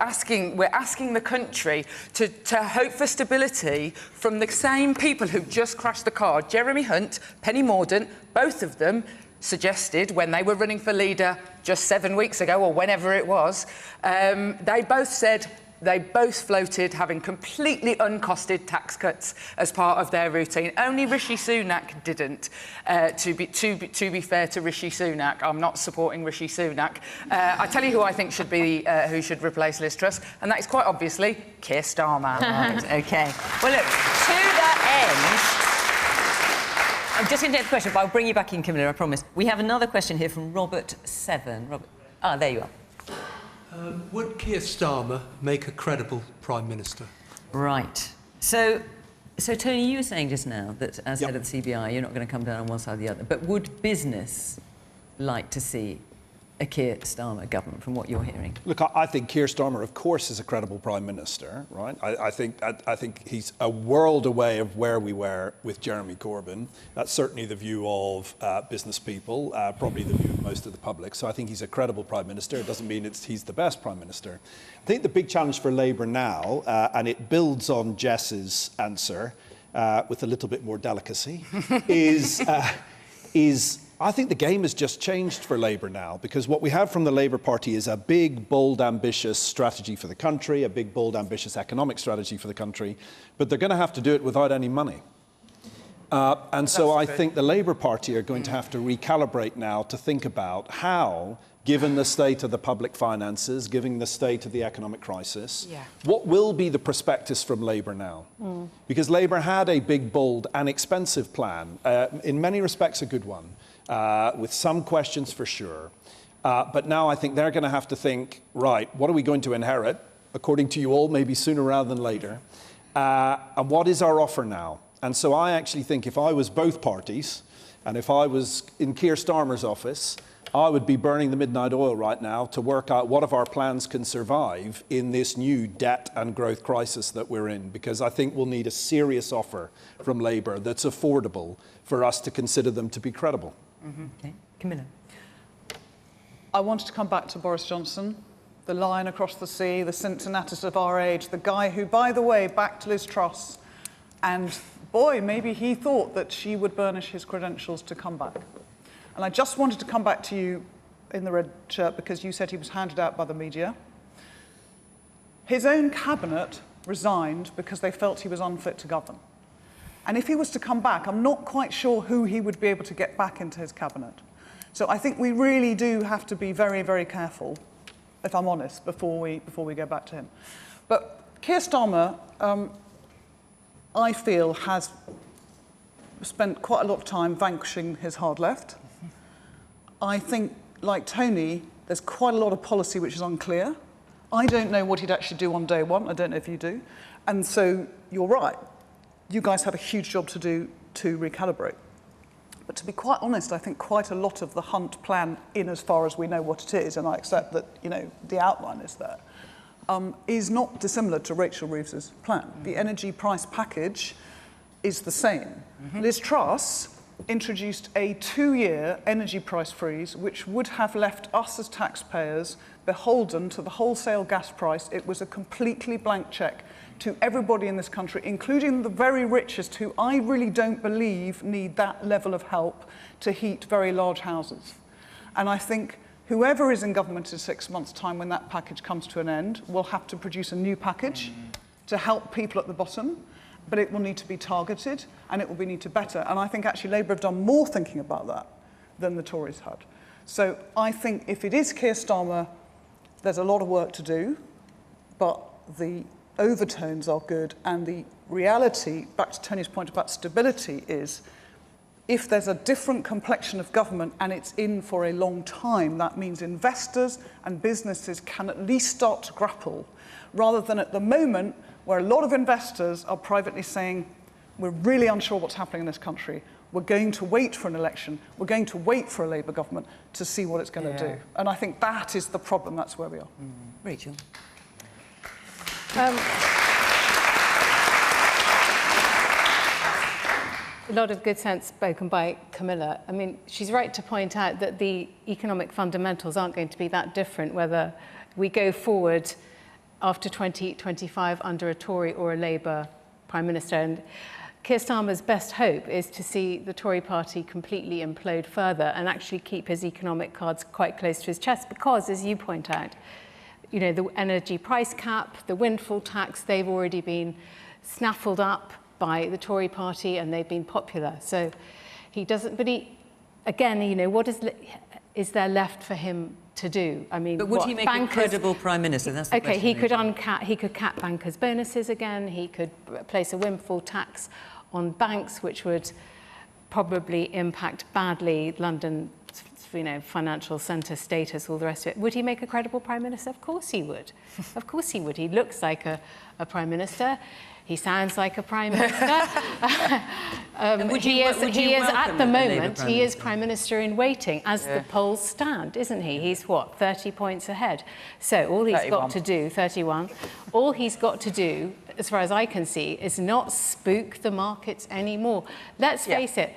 asking the country to hope for stability from the same people who just crashed the car, Jeremy Hunt, Penny Mordaunt, both of them suggested when they were running for leader just 7 weeks ago or whenever it was, they both floated having completely uncosted tax cuts as part of their routine. Only Rishi Sunak didn't. To be fair to Rishi Sunak, I'm not supporting Rishi Sunak. I tell you who I think should be who should replace Liz Truss, and that is quite obviously Keir Starmer. Right, okay. Well, look, to that end, I'm just going to take the question, but I'll bring you back in, Camilla, I promise. We have another question here from Robert Seven. Robert, there you are. Would Keir Starmer make a credible Prime Minister? Right. So Tony, you were saying just now that as head of the CBI, you're not going to come down on one side or the other. But would business like to see a Keir Starmer government, from what you're hearing? Look, I think Keir Starmer, of course, is a credible Prime Minister, right? I think he's a world away of where we were with Jeremy Corbyn. That's certainly the view of business people, probably the view of most of the public. So I think he's a credible Prime Minister. It doesn't mean he's the best Prime Minister. I think the big challenge for Labour now, and it builds on Jess's answer with a little bit more delicacy, is I think the game has just changed for Labour now, because what we have from the Labour Party is a big, bold, ambitious strategy for the country, a big, bold, ambitious economic strategy for the country, but they're going to have to do it without any money. And so I think the Labour Party are going to have to recalibrate now to think about how, given the state of the public finances, given the state of the economic crisis, what will be the prospectus from Labour now? Because Labour had a big, bold and expensive plan, in many respects a good one, with some questions for sure. But now I think they're going to have to think, right, what are we going to inherit, according to you all, maybe sooner rather than later? And what is our offer now? And so I actually think if I was both parties, and if I was in Keir Starmer's office, I would be burning the midnight oil right now to work out what of our plans can survive in this new debt and growth crisis that we're in, because I think we'll need a serious offer from Labour that's affordable for us to consider them to be credible. Okay. Camilla. I wanted to come back to Boris Johnson, the lion across the sea, the Cincinnatus of our age, the guy who, by the way, backed Liz Truss, and boy, maybe he thought that she would burnish his credentials to come back. And I just wanted to come back to you in the red shirt because you said he was handed out by the media. His own cabinet resigned because they felt he was unfit to govern. And if he was to come back, I'm not quite sure who he would be able to get back into his cabinet. So I think we really do have to be very, very careful, if I'm honest, before we go back to him. But Keir Starmer, I feel, has spent quite a lot of time vanquishing his hard left. I think, like Tony, there's quite a lot of policy which is unclear. I don't know what he'd actually do on day one. I don't know if you do. And so you're right. You guys have a huge job to do to recalibrate. But to be quite honest, I think quite a lot of the Hunt plan, in as far as we know what it is, and I accept that, you know, the outline is there, is not dissimilar to Rachel Reeves's plan. The energy price package is the same. Liz Truss introduced a 2-year energy price freeze, which would have left us as taxpayers beholden to the wholesale gas price. It was a completely blank cheque to everybody in this country, including the very richest, who I really don't believe need that level of help to heat very large houses. And I think whoever is in government in 6 months' time when that package comes to an end will have to produce a new package to help people at the bottom, but it will need to be targeted and it will need to better. And I think actually Labour have done more thinking about that than the Tories had. So I think if it is Keir Starmer, there's a lot of work to do, but the overtones are good, and the reality, back to Tony's point about stability, is if there's a different complexion of government and it's in for a long time, that means investors and businesses can at least start to grapple, rather than at the moment where a lot of investors are privately saying, we're really unsure what's happening in this country, we're going to wait for an election, we're going to wait for a Labour government to see what it's going to do. And I think that is the problem, that's where we are. Rachel. A lot of good sense spoken by Camilla. I mean, she's right to point out that the economic fundamentals aren't going to be that different whether we go forward after 2025 under a Tory or a Labour Prime Minister. And Keir Starmer's best hope is to see the Tory party completely implode further and actually keep his economic cards quite close to his chest because, as you point out, you know, the energy price cap, the windfall tax, they've already been snaffled up by the Tory party and they've been popular. So he doesn't, but he, again, you know, what is there left for him to do? I mean, but would he make a credible Prime Minister? That's the question. He could cap bankers' bonuses again. He could place a windfall tax on banks, which would probably impact badly London, you know, financial centre status, all the rest of it. Would he make a credible Prime Minister? Of course he would. Of course he would. He looks like a Prime Minister. He sounds like a Prime Minister. He is at the moment, he is Prime Minister in waiting as the polls stand, isn't he? He's what, 30 points ahead. So all he's 31. Got to do, 31, all he's got to do, as far as I can see, is not spook the markets anymore. Let's face it,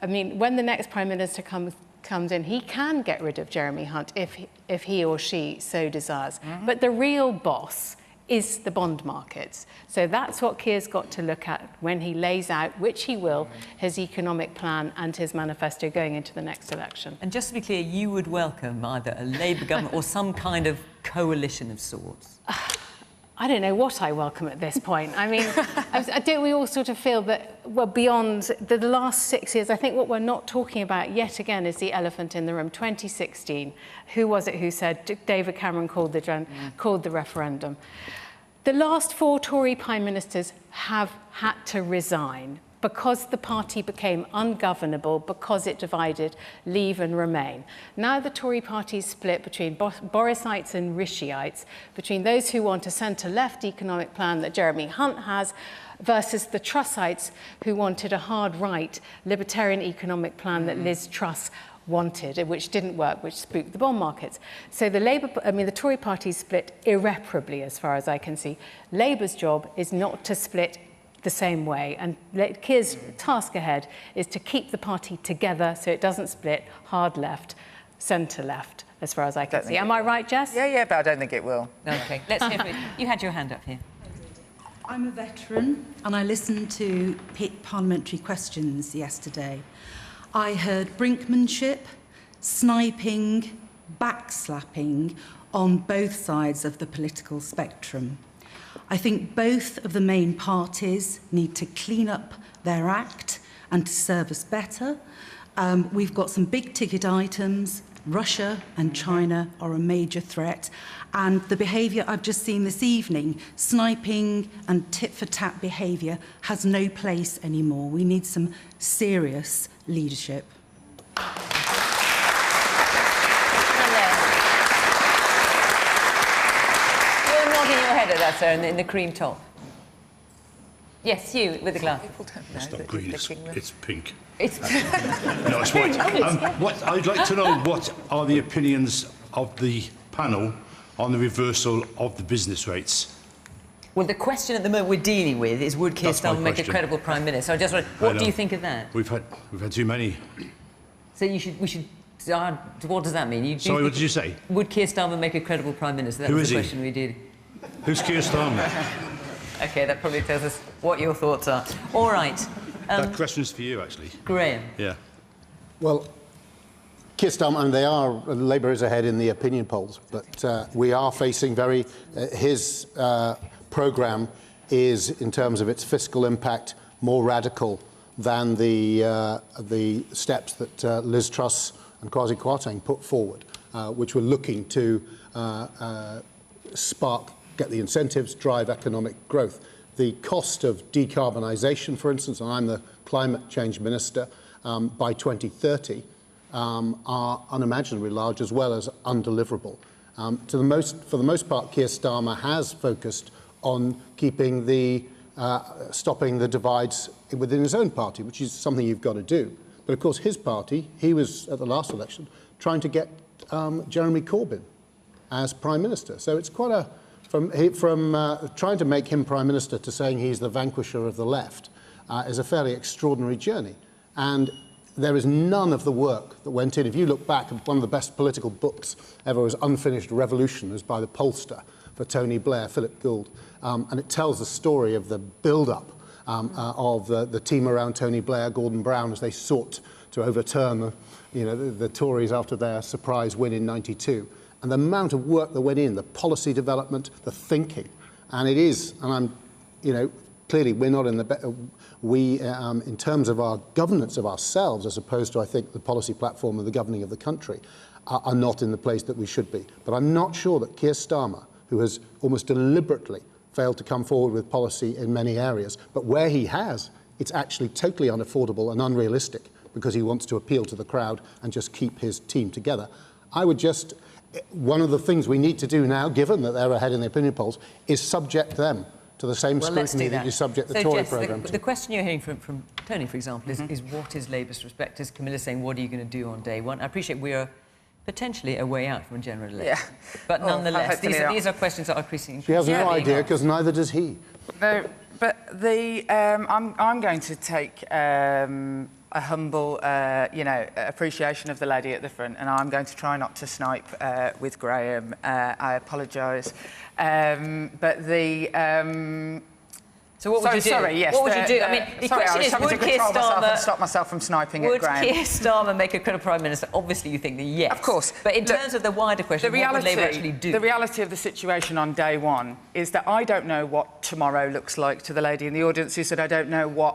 I mean, when the next Prime Minister comes in, he can get rid of Jeremy Hunt if he or she so desires. But the real boss is the bond markets. So that's what Keir's got to look at when he lays out, which he will, his economic plan and his manifesto going into the next election. And just to be clear, you would welcome either a Labour government or some kind of coalition of sorts? I don't know what I welcome at this point. I mean, don't we all sort of feel that, well, beyond the last 6 years, I think what we're not talking about yet again is the elephant in the room. 2016, who was it who said David Cameron called the referendum? The last 4 Tory Prime Ministers have had to resign because the party became ungovernable, because it divided Leave and Remain. Now the Tory party is split between Borisites and Rishiites, between those who want a centre-left economic plan that Jeremy Hunt has, versus the Trussites who wanted a hard-right libertarian economic plan that Liz Truss wanted, which didn't work, which spooked the bond markets. So the Tory party is split irreparably, as far as I can see. Labour's job is not to split the same way, and Keir's task ahead is to keep the party together so it doesn't split hard left, centre left, as far as I can see. Am I right, Jess? Yeah, but I don't think it will. Okay, let's hear from you. You had your hand up here. I'm a veteran and I listened to parliamentary questions yesterday. I heard brinkmanship, sniping, backslapping on both sides of the political spectrum. I think both of the main parties need to clean up their act and to serve us better. We've got some big ticket items. Russia and China are a major threat. And the behaviour I've just seen this evening, sniping and tit-for-tat behaviour, has no place anymore. We need some serious leadership. You're nodding your head at that, sir, in the cream top. Yes, you, with the glass. It's not green, it's pink. It's No, it's white. What I'd like to know, what are the opinions of the panel on the reversal of the business rates? Well, the question at the moment we're dealing with is, would Keir That's my Starmer make a question. credible Prime Minister? So I just wonder, what do you think of that? We've had too many. So we should... what does that mean? Sorry, what did you say? Would Keir Starmer make a credible Prime Minister? That Who was is the he? question we did. Who's Keir Starmer? OK, that probably tells us what your thoughts are. All right. That question's for you, actually. Graham. Yeah. Well, Keir Starmer, and Labour is ahead in the opinion polls, but we are facing his programme is, in terms of its fiscal impact, more radical than the steps that Liz Truss and Kwasi Kwarteng put forward, which were looking to get the incentives, drive economic growth. The cost of decarbonisation, for instance, and I'm the climate change minister, by 2030 are unimaginably large as well as undeliverable. For the most part, Keir Starmer has focused on keeping stopping the divides within his own party, which is something you've got to do. But of course, his party, he was at the last election trying to get Jeremy Corbyn as Prime Minister. So it's quite from trying to make him Prime Minister to saying he's the vanquisher of the left is a fairly extraordinary journey. And there is none of the work that went in. If you look back, one of the best political books ever was Unfinished Revolution. It was by the pollster for Tony Blair, Philip Gould. And it tells the story of the build-up of the team around Tony Blair, Gordon Brown, as they sought to overturn the Tories after their surprise win in '92. And the amount of work that went in, the policy development, the thinking. And it is, and clearly we're not in the... in terms of our governance of ourselves, as opposed to, I think, the policy platform of the governing of the country, are not in the place that we should be. But I'm not sure that Keir Starmer, who has almost deliberately failed to come forward with policy in many areas, but where he has, it's actually totally unaffordable and unrealistic because he wants to appeal to the crowd and just keep his team together. One of the things we need to do now, given that they're ahead in the opinion polls, is subject them to the same scrutiny that you subject the Tory programme to. The question you're hearing from Tony, for example, is what is Labour's respect? Is Camilla saying, what are you going to do on day one? I appreciate we are potentially a way out from a general election. Yeah. But nonetheless, these are questions that are increasingly... She has no idea, because neither does he. No, but I'm going to take a humble, appreciation of the lady at the front, and I'm going to try not to snipe with Graham. I apologise. So what would you do? Sorry, yes. What would you do? I mean, the question is, would Keir Starmer... stop myself from sniping at Graham. Would Keir Starmer make a credible Prime Minister? Obviously, you think that yes. Of course. But in terms of the wider question, what would Labour actually do? The reality of the situation on day one is that I don't know what tomorrow looks like. To the lady in the audience who said, I don't know what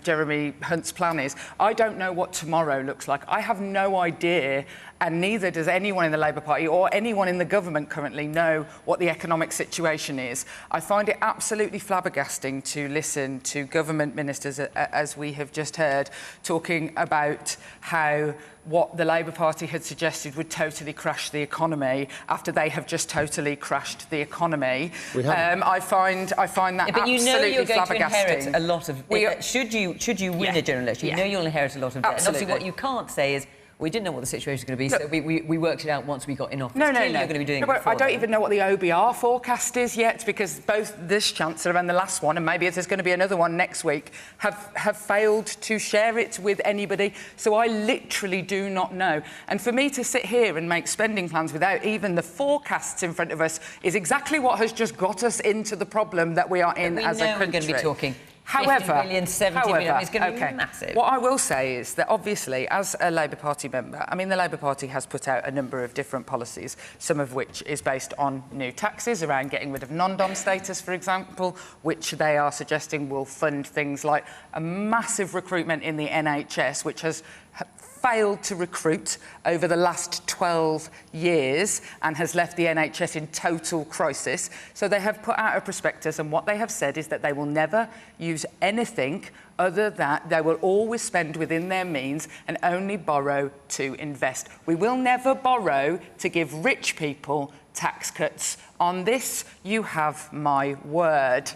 Jeremy Hunt's plan is. I don't know what tomorrow looks like. I have no idea, and neither does anyone in the Labour Party or anyone in the government currently know what the economic situation is. I find it absolutely flabbergasting to listen to government ministers, as we have just heard, talking about how what the Labour Party had suggested would totally crash the economy after they have just totally crashed the economy. I find that but you know you're going to inherit a lot of... Should you win a general election, you know you'll inherit a lot of debt. And obviously what you can't say is, we didn't know what the situation was going to be, so we worked it out once we got in office. No. You're going to be doing it before I don't even know what the OBR forecast is yet, because both this Chancellor and the last one, and maybe there's going to be another one next week, have failed to share it with anybody. So I literally do not know. And for me to sit here and make spending plans without even the forecasts in front of us is exactly what has just got us into the problem that we are in as a country. We're going to be talking However, 50 million, 70 million, it's going to be massive. What I will say is that obviously, as a Labour Party member, I mean, the Labour Party has put out a number of different policies, some of which is based on new taxes around getting rid of non-dom status, for example, which they are suggesting will fund things like a massive recruitment in the NHS, which has failed to recruit over the last 12 years and has left the NHS in total crisis. So they have put out a prospectus, and what they have said is that they will never use anything other than they will always spend within their means and only borrow to invest. We will never borrow to give rich people tax cuts. On this, you have my word.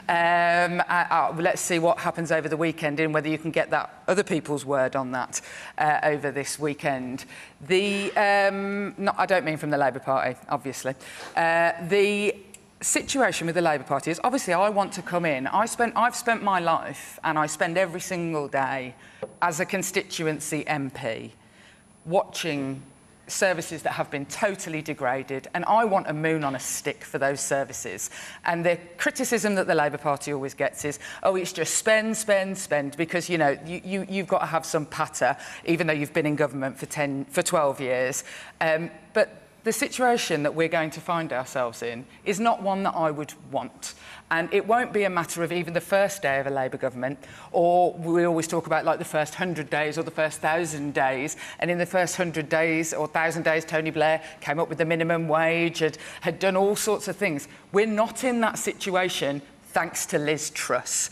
Let's see what happens over the weekend and whether you can get that other people's word on that over this weekend. I don't mean from the Labour Party, obviously. The situation with the Labour Party is obviously I want to come in. I've spent my life, and I spend every single day as a constituency MP watching services that have been totally degraded, and I want a moon on a stick for those services. And the criticism that the Labour Party always gets is, oh, it's just spend, spend, spend, because, you know, you've got to have some patter, even though you've been in government for 12 years. But the situation that we're going to find ourselves in is not one that I would want. And it won't be a matter of even the first day of a Labour government, or we always talk about like the first 100 days or the first 1,000 days. And in the first 100 days or 1,000 days, Tony Blair came up with the minimum wage, had done all sorts of things. We're not in that situation thanks to Liz Truss.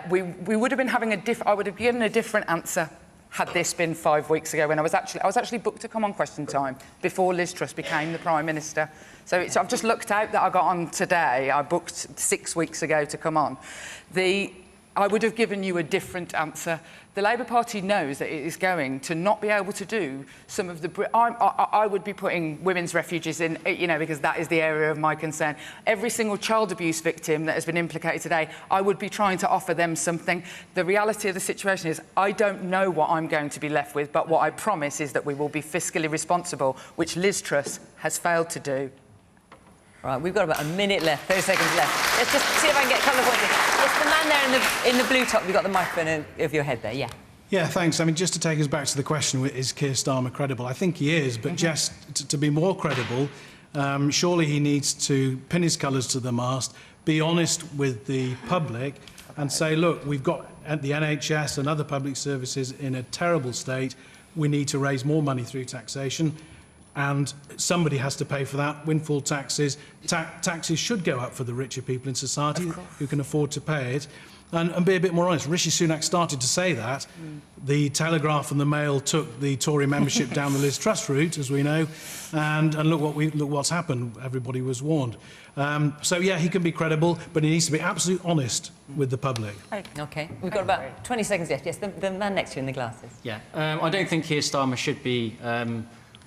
We would have been having I would have given a different answer had this been 5 weeks ago, when I was actually booked to come on Question Time before Liz Truss became the Prime Minister. So I've just looked out that I got on today. I booked 6 weeks ago to come on. I would have given you a different answer. The Labour Party knows that it is going to not be able to do some of the... I would be putting women's refuges in, you know, because that is the area of my concern. Every single child abuse victim that has been implicated today, I would be trying to offer them something. The reality of the situation is I don't know what I'm going to be left with, but what I promise is that we will be fiscally responsible, which Liz Truss has failed to do. Right, we've got about a minute left, 30 seconds left. Let's just see if I can get a couple of points in. Yes, the man there in the blue top, you've got the microphone of your head there, yeah. Yeah, thanks. I mean, just to take us back to the question, is Keir Starmer credible? I think he is, but just to be more credible, surely he needs to pin his colours to the mast, be honest with the public and say, look, we've got the NHS and other public services in a terrible state. We need to raise more money through taxation. And somebody has to pay for that. Windfall taxes. Taxes should go up for the richer people in society who can afford to pay it. And be a bit more honest. Rishi Sunak started to say that. The Telegraph and the Mail took the Tory membership down the Liz Truss route, as we know. And look what's happened. Everybody was warned. So, yeah, he can be credible, but he needs to be absolutely honest with the public. OK. We've got about 20 seconds left. Yes, the man next to you in the glasses. Yeah. I don't think Keir Starmer should be...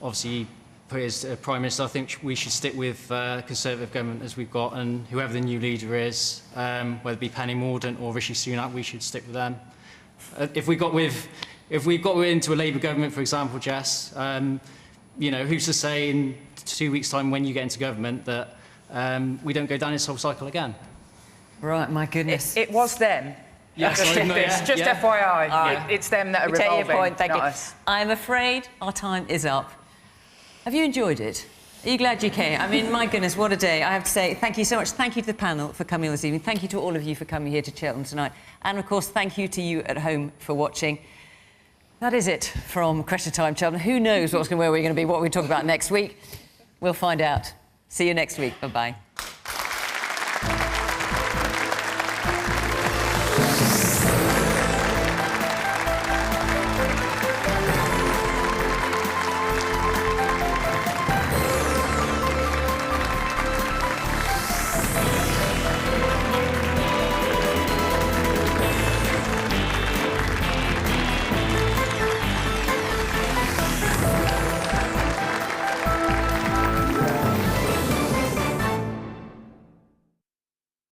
obviously put as Prime Minister. I think we should stick with Conservative government as we've got, and whoever the new leader is, whether it be Penny Mordaunt or Rishi Sunak, we should stick with them. If we got into a Labour government, for example, Jess, you know, who's to say in 2 weeks' time when you get into government that we don't go down this whole cycle again? Right, my goodness. It was them. Yes, just FYI, Right. it's them that are take revolving, your point, thank you. us. I'm afraid our time is up. Have you enjoyed it? Are you glad you came? I mean, my goodness, what a day. I have to say thank you so much. Thank you to the panel for coming this evening. Thank you to all of you for coming here to Cheltenham tonight. And, of course, thank you to you at home for watching. That is it from Question Time Cheltenham. Who knows where we're going to be, what we're talking about next week? We'll find out. See you next week. Bye-bye.